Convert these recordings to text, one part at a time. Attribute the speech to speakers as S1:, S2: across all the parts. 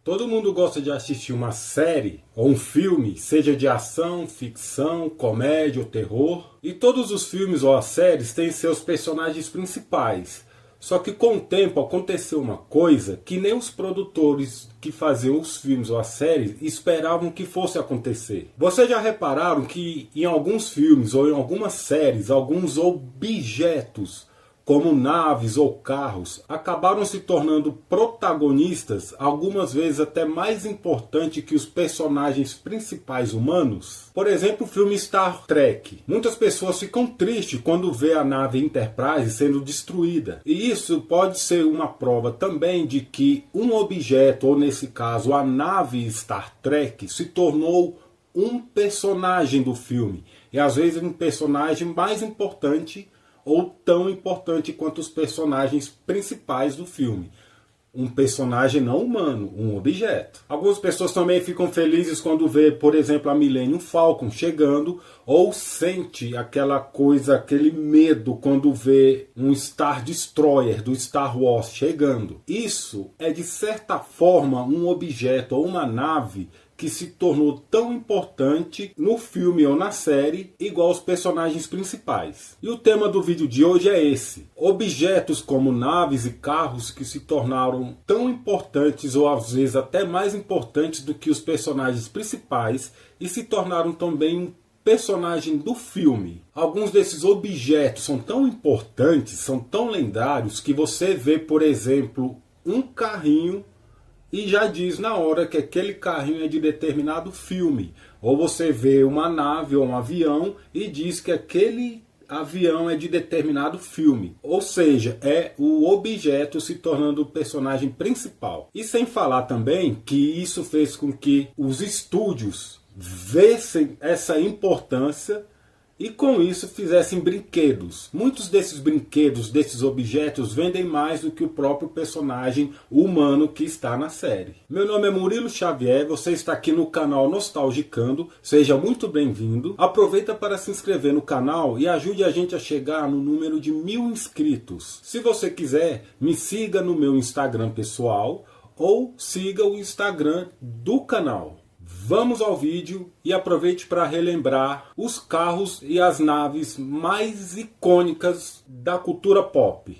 S1: Todo mundo gosta de assistir uma série ou um filme, seja de ação, ficção, comédia ou terror. E todos os filmes ou as séries têm seus personagens principais. Só que com o tempo aconteceu uma coisa que nem os produtores que faziam os filmes ou as séries esperavam que fosse acontecer. Vocês já repararam que em alguns filmes ou em algumas séries, alguns objetos como naves ou carros, acabaram se tornando protagonistas, algumas vezes até mais importante que os personagens principais humanos? Por exemplo, o filme Star Trek. Muitas pessoas ficam tristes quando vê a nave Enterprise sendo destruída. E isso pode ser uma prova também de que um objeto, ou nesse caso a nave Star Trek, se tornou um personagem do filme. E às vezes um personagem mais importante ou tão importante quanto os personagens principais do filme. Um personagem não humano, um objeto. Algumas pessoas também ficam felizes quando vê, por exemplo, a Millennium Falcon chegando, ou sente aquela coisa, aquele medo quando vê um Star Destroyer do Star Wars chegando. Isso é de certa forma um objeto ou uma nave que se tornou tão importante no filme ou na série, igual os personagens principais. E o tema do vídeo de hoje é esse: objetos como naves e carros que se tornaram tão importantes ou às vezes até mais importantes do que os personagens principais e se tornaram também um personagem do filme. Alguns desses objetos são tão importantes, são tão lendários, que você vê, por exemplo, um carrinho e já diz na hora que aquele carrinho é de determinado filme. Ou você vê uma nave ou um avião e diz que aquele avião é de determinado filme. Ou seja, é o objeto se tornando o personagem principal. E sem falar também que isso fez com que os estúdios vissem essa importância e com isso fizessem brinquedos. Muitos desses brinquedos, desses objetos, vendem mais do que o próprio personagem humano que está na série. Meu nome é Murilo Xavier, você está aqui no canal Nostalgicando, seja muito bem-vindo. Aproveita para se inscrever no canal e ajude a gente a chegar no número de 1000 inscritos. Se você quiser, me siga no meu Instagram pessoal ou siga o Instagram do canal. Vamos ao vídeo e aproveite para relembrar os carros e as naves mais icônicas da cultura pop.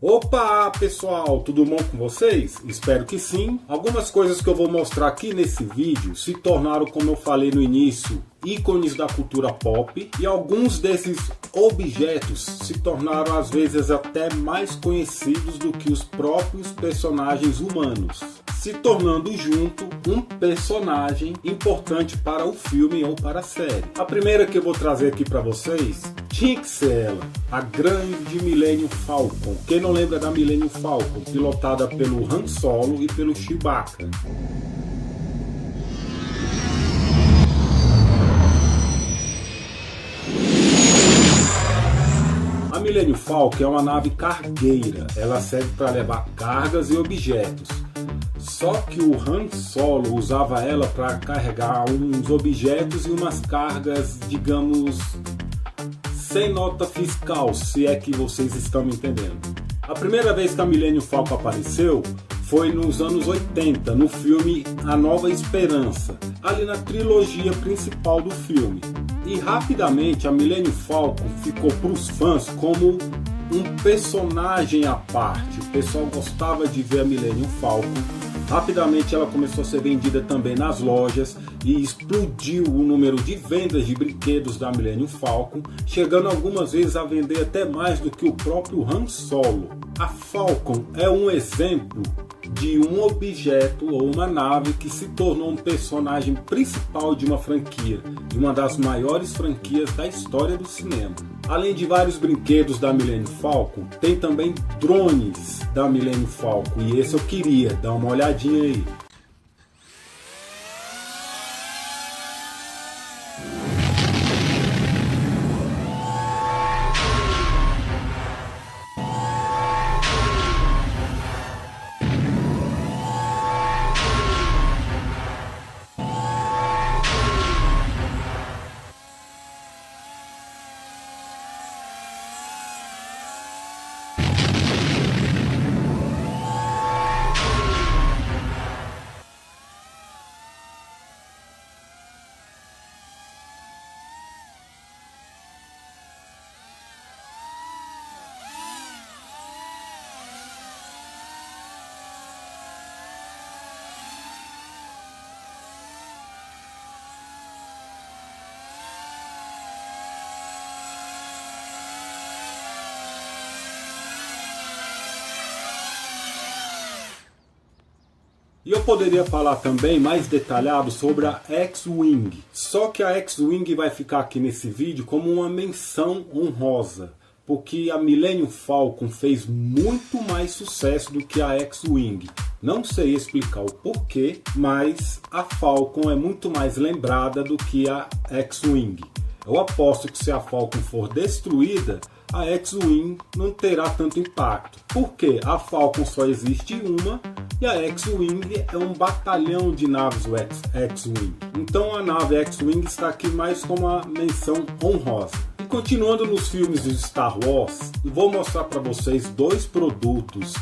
S1: Opa, pessoal, tudo bom com vocês? Espero que sim. Algumas coisas que eu vou mostrar aqui nesse vídeo se tornaram, como eu falei no início, ícones da cultura pop, e alguns desses objetos se tornaram às vezes até mais conhecidos do que os próprios personagens humanos, se tornando junto um personagem importante para o filme ou para a série. A primeira que eu vou trazer aqui para vocês tinha que ser ela, a grande Millennium Falcon. Quem não lembra da Millennium Falcon, pilotada pelo Han Solo e pelo Chewbacca? A Millennium Falcon é uma nave cargueira, ela serve para levar cargas e objetos. Só que o Han Solo usava ela para carregar uns objetos e umas cargas, digamos, sem nota fiscal, se é que vocês estão me entendendo. A primeira vez que a Millennium Falcon apareceu foi nos anos 80, no filme A Nova Esperança, ali na trilogia principal do filme. E rapidamente a Millennium Falcon ficou para os fãs como um personagem à parte. O pessoal gostava de ver a Millennium Falcon. Rapidamente ela começou a ser vendida também nas lojas e explodiu o número de vendas de brinquedos da Millennium Falcon, chegando algumas vezes a vender até mais do que o próprio Han Solo. A Falcon é um exemplo de um objeto ou uma nave que se tornou um personagem principal de uma franquia, de uma das maiores franquias da história do cinema. Além de vários brinquedos da Millennium Falcon, tem também drones da Millennium Falcon, e esse eu queria dar uma olhadinha aí. E eu poderia falar também mais detalhado sobre a X-Wing. Só que a X-Wing vai ficar aqui nesse vídeo como uma menção honrosa, porque a Millennium Falcon fez muito mais sucesso do que a X-Wing. Não sei explicar o porquê, mas a Falcon é muito mais lembrada do que a X-Wing. Eu aposto que se a Falcon for destruída, a X-Wing não terá tanto impacto. Porque a Falcon só existe uma e a X-Wing é um batalhão de naves X-Wing. Então a nave X-Wing está aqui mais como uma menção honrosa. E continuando nos filmes de Star Wars, vou mostrar para vocês dois produtos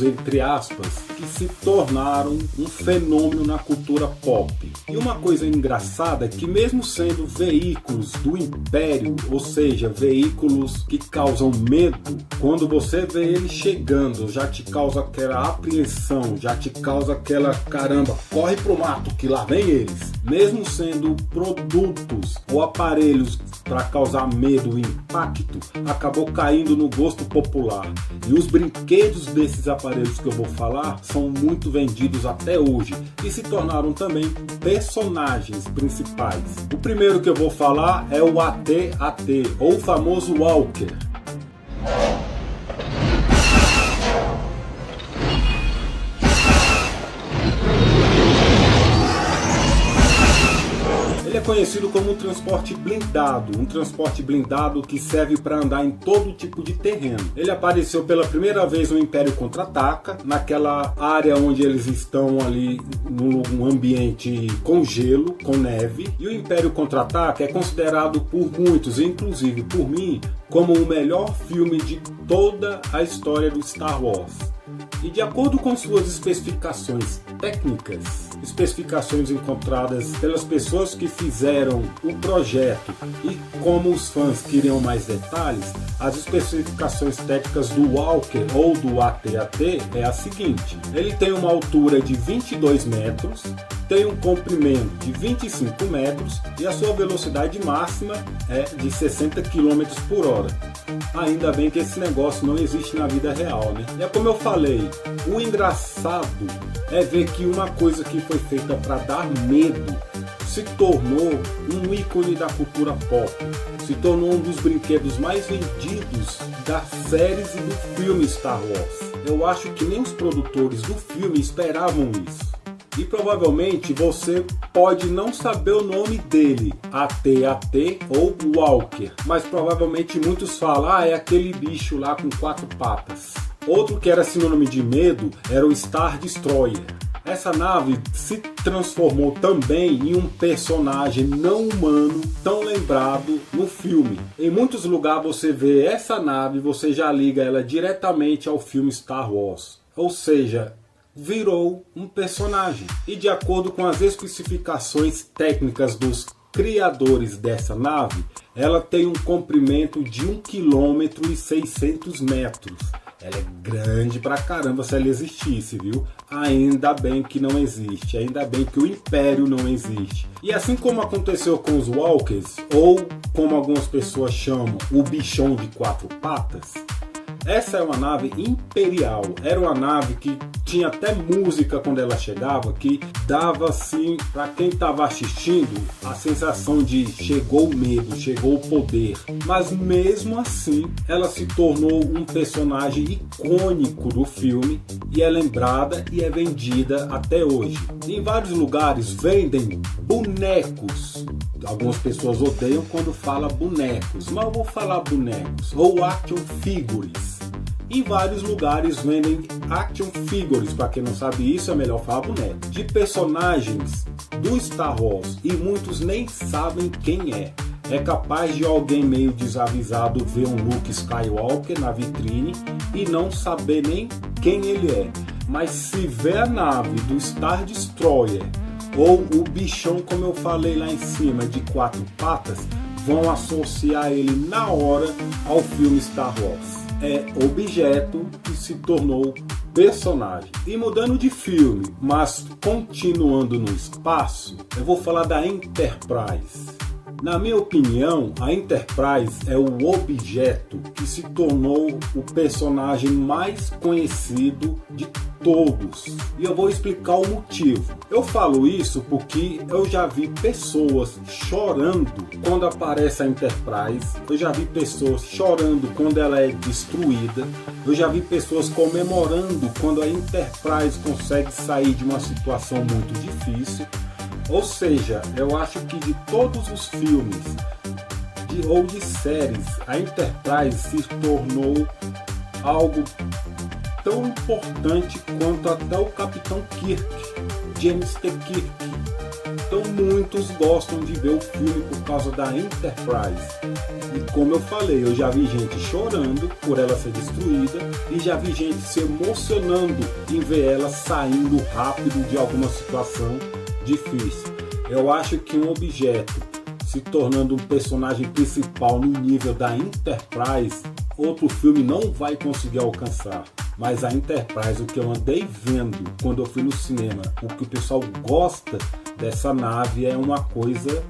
S1: entre aspas, que se tornaram um fenômeno na cultura pop. E uma coisa engraçada é que mesmo sendo veículos do Império, ou seja, veículos que causam medo, quando você vê eles chegando, já te causa aquela apreensão, já te causa aquela caramba, corre pro mato que lá vem eles. Mesmo sendo produtos ou aparelhos para causar medo e impacto, acabou caindo no gosto popular. E os brinquedos desses aparelhos que eu vou falar são muito vendidos até hoje e se tornaram também personagens principais. O primeiro que eu vou falar é o AT-AT, ou o famoso Walker. Ele é conhecido como um transporte blindado que serve para andar em todo tipo de terreno. Ele apareceu pela primeira vez no Império Contra-Ataca, naquela área onde eles estão ali num ambiente com gelo, com neve. E o Império Contra-Ataca é considerado por muitos, inclusive por mim, como o melhor filme de toda a história do Star Wars. E de acordo com suas especificações técnicas, especificações encontradas pelas pessoas que fizeram o projeto e como os fãs queriam mais detalhes, as especificações técnicas do Walker ou do AT-AT é a seguinte: ele tem uma altura de 22 metros, tem um comprimento de 25 metros e a sua velocidade máxima é de 60 km por hora. Ainda bem que esse negócio não existe na vida real, né? E é como eu falei, o engraçado é ver que uma coisa que foi feita para dar medo se tornou um ícone da cultura pop, se tornou um dos brinquedos mais vendidos das séries e do filme Star Wars. Eu acho que nem os produtores do filme esperavam isso. E provavelmente você pode não saber o nome dele, AT-AT ou Walker, mas provavelmente muitos falam, é aquele bicho lá com 4 patas. Outro que era sinônimo de medo era o Star Destroyer. Essa nave se transformou também em um personagem não humano tão lembrado no filme. Em muitos lugares você vê essa nave, você já liga ela diretamente ao filme Star Wars. Ou seja, virou um personagem. E de acordo com as especificações técnicas dos criadores dessa nave, ela tem um comprimento de 1,6 km. Ela é grande pra caramba se ela existisse, viu? Ainda bem que não existe, ainda bem que o Império não existe. E assim como aconteceu com os Walkers, ou como algumas pessoas chamam, o bichão de 4 patas, essa é uma nave imperial. Era uma nave que tinha até música quando ela chegava, que dava assim, para quem estava assistindo, a sensação de chegou o medo, chegou o poder. Mas mesmo assim, ela se tornou um personagem icônico do filme e é lembrada e é vendida até hoje. Em vários lugares vendem bonecos. Algumas pessoas odeiam quando fala bonecos, mas eu vou falar bonecos ou action figures. Em vários lugares vendem action figures, para quem não sabe isso é melhor falar boneco, de personagens do Star Wars e muitos nem sabem quem é. É capaz de alguém meio desavisado ver um Luke Skywalker na vitrine e não saber nem quem ele é. Mas se vê a nave do Star Destroyer ou o bichão, como eu falei lá em cima, de 4 patas, vão associar ele na hora ao filme Star Wars. É objeto que se tornou personagem. E mudando de filme, mas continuando no espaço, eu vou falar da Enterprise. Na minha opinião, a Enterprise é o objeto que se tornou o personagem mais conhecido de todos. E eu vou explicar o motivo. Eu falo isso porque eu já vi pessoas chorando quando aparece a Enterprise. Eu já vi pessoas chorando quando ela é destruída. Eu já vi pessoas comemorando quando a Enterprise consegue sair de uma situação muito difícil. Ou seja, eu acho que de todos os filmes ou de séries, a Enterprise se tornou algo tão importante quanto até o Capitão Kirk, James T. Kirk. Então muitos gostam de ver o filme por causa da Enterprise. E como eu falei, eu já vi gente chorando por ela ser destruída e já vi gente se emocionando em ver ela saindo rápido de alguma situação difícil. Eu acho que um objeto se tornando um personagem principal no nível da Enterprise, outro filme não vai conseguir alcançar. Mas a Enterprise, o que eu andei vendo quando eu fui no cinema, o que o pessoal gosta dessa nave é uma coisa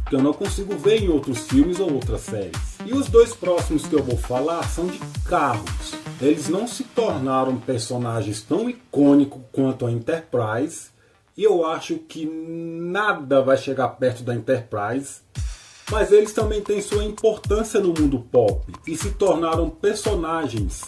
S1: que eu não consigo ver em outros filmes ou outras séries. E os dois próximos que eu vou falar são de carros. Eles não se tornaram personagens tão icônicos quanto a Enterprise, e eu acho que nada vai chegar perto da Enterprise, mas eles também têm sua importância no mundo pop e se tornaram personagens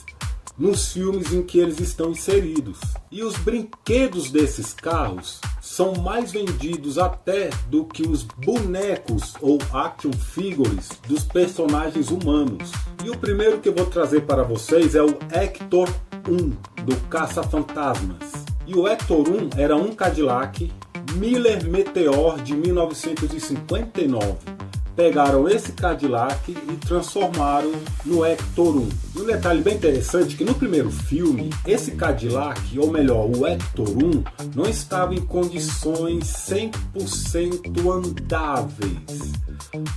S1: nos filmes em que eles estão inseridos. E os brinquedos desses carros são mais vendidos até do que os bonecos ou action figures dos personagens humanos. E o primeiro que eu vou trazer para vocês é o Hector 1 do Caça-Fantasmas. E o Hector 1 era um Cadillac Miller Meteor de 1959. Pegaram esse Cadillac e transformaram no Hector 1. E um detalhe bem interessante é que no primeiro filme, esse Cadillac, ou melhor, o Hector 1, não estava em condições 100% andáveis.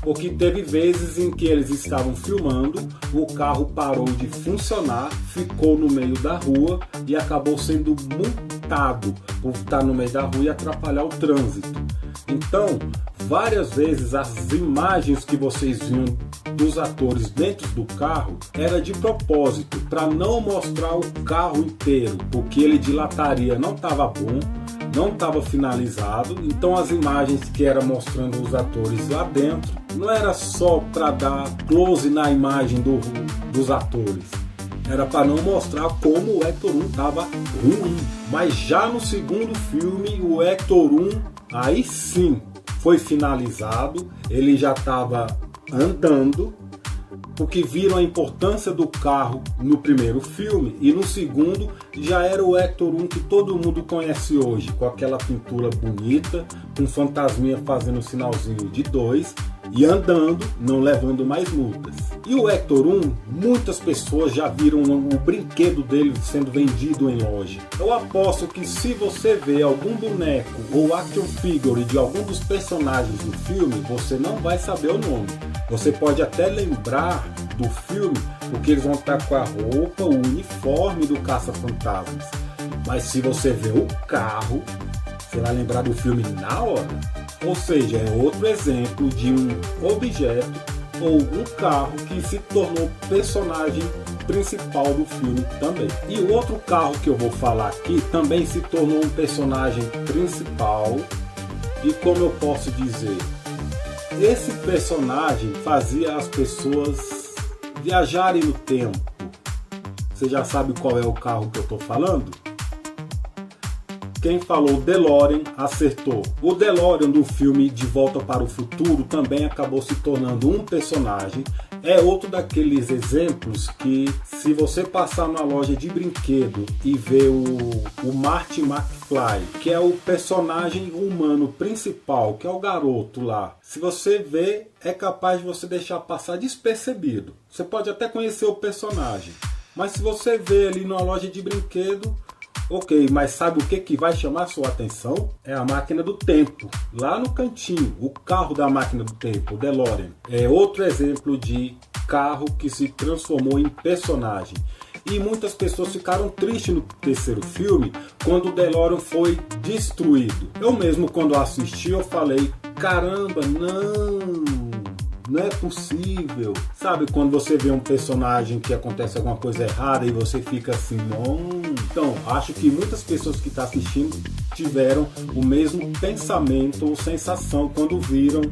S1: Porque teve vezes em que eles estavam filmando, o carro parou de funcionar, ficou no meio da rua e acabou sendo multado por estar no meio da rua e atrapalhar o trânsito. Então, várias vezes as imagens que vocês viam dos atores dentro do carro era de propósito, para não mostrar o carro inteiro, porque ele dilataria, não estava bom, não estava finalizado. Então as imagens que era mostrando os atores lá dentro não era só para dar close na imagem dos atores, era para não mostrar como o Hector 1 estava ruim. Mas já no segundo filme, o Hector 1 aí sim foi finalizado, ele já estava andando, porque viram a importância do carro no primeiro filme, e no segundo já era o Hector 1 que todo mundo conhece hoje, com aquela pintura bonita, com fantasminha fazendo um sinalzinho de 2 e andando, não levando mais multas. E o Hector 1, muitas pessoas já viram o brinquedo dele sendo vendido em loja. Eu aposto que se você vê algum boneco ou action figure de algum dos personagens do filme, você não vai saber o nome. Você pode até lembrar do filme, porque eles vão estar com a roupa, o uniforme do Caça-Fantasmas. Mas se você vê o carro, você vai lembrar do filme na hora. Ou seja, é outro exemplo de um objeto ou um carro que se tornou personagem principal do filme também. E o outro carro que eu vou falar aqui também se tornou um personagem principal. E como eu posso dizer, esse personagem fazia as pessoas viajarem no tempo. Você já sabe qual é o carro que eu estou falando? Quem falou DeLorean acertou. O DeLorean do filme De Volta para o Futuro também acabou se tornando um personagem. É outro daqueles exemplos que, se você passar na loja de brinquedo e ver o Marty McFly, que é o personagem humano principal, que é o garoto lá, se você ver, é capaz de você deixar passar despercebido. Você pode até conhecer o personagem, mas se você ver ali numa loja de brinquedo, ok, mas sabe o que vai chamar sua atenção? É a máquina do tempo, lá no cantinho, o carro da máquina do tempo, o DeLorean. É outro exemplo de carro que se transformou em personagem. E muitas pessoas ficaram tristes no terceiro filme, quando o DeLorean foi destruído. Eu mesmo, quando assisti, eu falei, caramba, não! não é possível. Sabe quando você vê um personagem que acontece alguma coisa errada e você fica assim, não. Então, acho que muitas pessoas que estão assistindo tiveram o mesmo pensamento ou sensação quando viram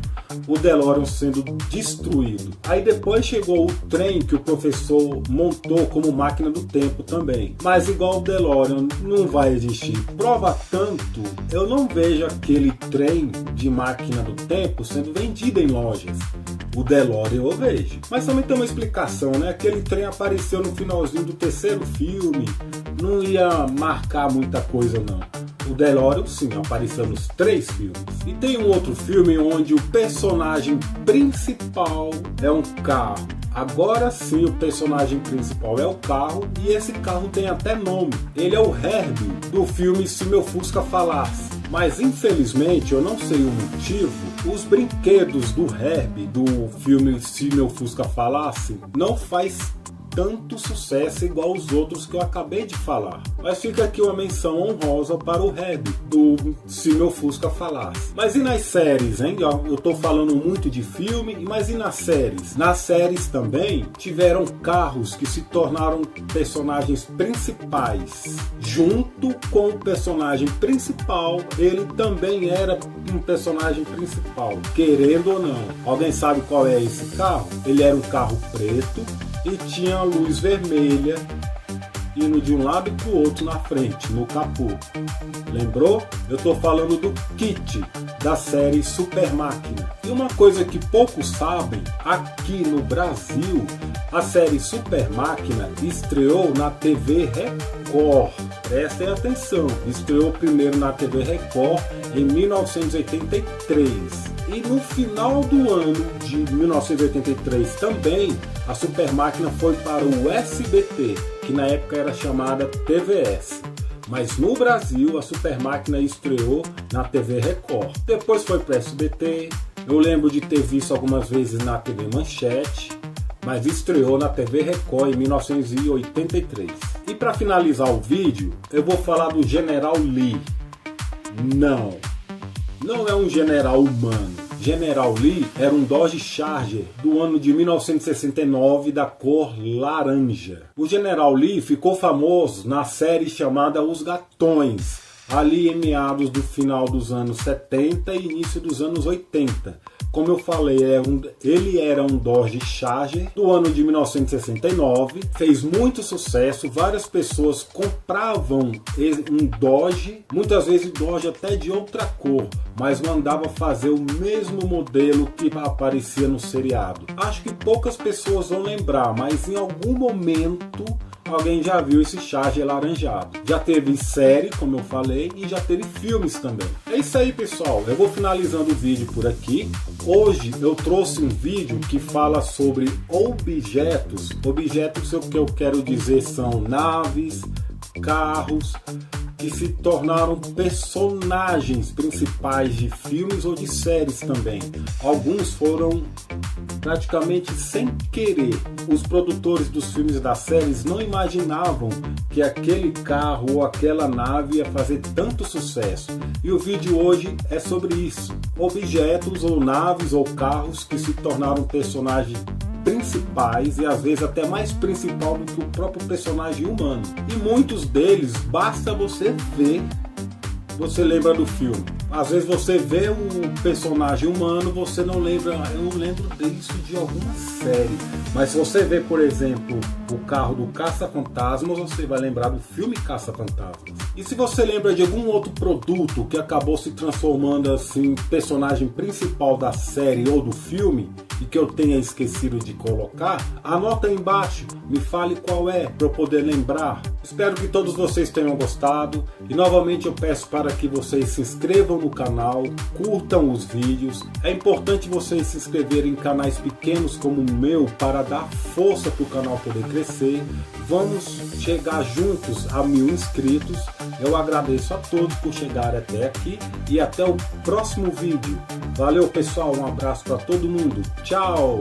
S1: o DeLorean sendo destruído. Aí depois chegou o trem que o professor montou como máquina do tempo também. Mas igual o DeLorean não vai existir. Prova tanto, eu não vejo aquele trem de máquina do tempo sendo vendido em lojas. O DeLorean eu vejo. Mas também tem uma explicação, né? Aquele trem apareceu no finalzinho do terceiro filme. Não ia marcar muita coisa não. O DeLorean sim, apareceu nos 3 filmes. E tem um outro filme onde o personagem principal é um carro. Agora sim o personagem principal é o carro e esse carro tem até nome. Ele é o Herbie do filme Se Meu Fusca Falasse. Mas infelizmente, eu não sei o motivo, os brinquedos do Herbie do filme Se Meu Fusca Falasse não faz tanto sucesso igual os outros que eu acabei de falar. Mas fica aqui uma menção honrosa para o Herbie do Se Meu Fusca Falasse. Mas e nas séries, hein? Eu tô falando muito de filme, mas e nas séries? Nas séries também tiveram carros que se tornaram personagens principais. Junto com o personagem principal, ele também era um personagem principal, querendo ou não. Alguém sabe qual é esse carro? Ele era um carro preto e tinha a luz vermelha indo de um lado para o outro na frente, no capô. Lembrou? Eu estou falando do Kit, da série Super Máquina. E uma coisa que poucos sabem, aqui no Brasil, a série Super Máquina estreou na TV Record. Prestem atenção, estreou primeiro na TV Record em 1983. E no final do ano de 1983 também, a Super Máquina foi para o SBT, que na época era chamada TVS. Mas no Brasil, a Super Máquina estreou na TV Record. Depois foi para o SBT, eu lembro de ter visto algumas vezes na TV Manchete, mas estreou na TV Record em 1983. E para finalizar o vídeo, eu vou falar do General Lee. Não é um general humano. General Lee era um Dodge Charger do ano de 1969 da cor laranja. O General Lee ficou famoso na série chamada Os Gatões, ali em meados do final dos anos 70 e início dos anos 80. Como eu falei, ele era um Dodge Charger do ano de 1969, fez muito sucesso, várias pessoas compravam um Dodge, muitas vezes Dodge até de outra cor, mas mandava fazer o mesmo modelo que aparecia no seriado. Acho que poucas pessoas vão lembrar, mas em algum momento alguém já viu esse Charger laranjado. Já teve série, como eu falei, e já teve filmes também. É isso aí, pessoal. Eu vou finalizando o vídeo por aqui. Hoje eu trouxe um vídeo que fala sobre objetos. Objetos, o que eu quero dizer, são naves, carros que se tornaram personagens principais de filmes ou de séries também. Alguns foram praticamente sem querer. Os produtores dos filmes e das séries não imaginavam que aquele carro ou aquela nave ia fazer tanto sucesso. E o vídeo hoje é sobre isso. Objetos ou naves ou carros que se tornaram personagens principais e às vezes até mais principal do que o próprio personagem humano. E muitos deles, basta você ver, você lembra do filme. Às vezes você vê um personagem humano, você não lembra, eu lembro disso de alguma série. Mas se você vê, por exemplo, o carro do Caça-Fantasmas, você vai lembrar do filme Caça-Fantasmas. E se você lembra de algum outro produto que acabou se transformando assim, personagem principal da série ou do filme, e que eu tenha esquecido de colocar, anota aí embaixo, me fale qual é, para eu poder lembrar. Espero que todos vocês tenham gostado, e novamente eu peço para que vocês se inscrevam no canal, curtam os vídeos. É importante vocês se inscreverem em canais pequenos como o meu, para dar força para o canal poder crescer. Vamos chegar juntos a 1000 inscritos. Eu agradeço a todos por chegarem até aqui, e até o próximo vídeo. Valeu, pessoal, um abraço para todo mundo. Tchau!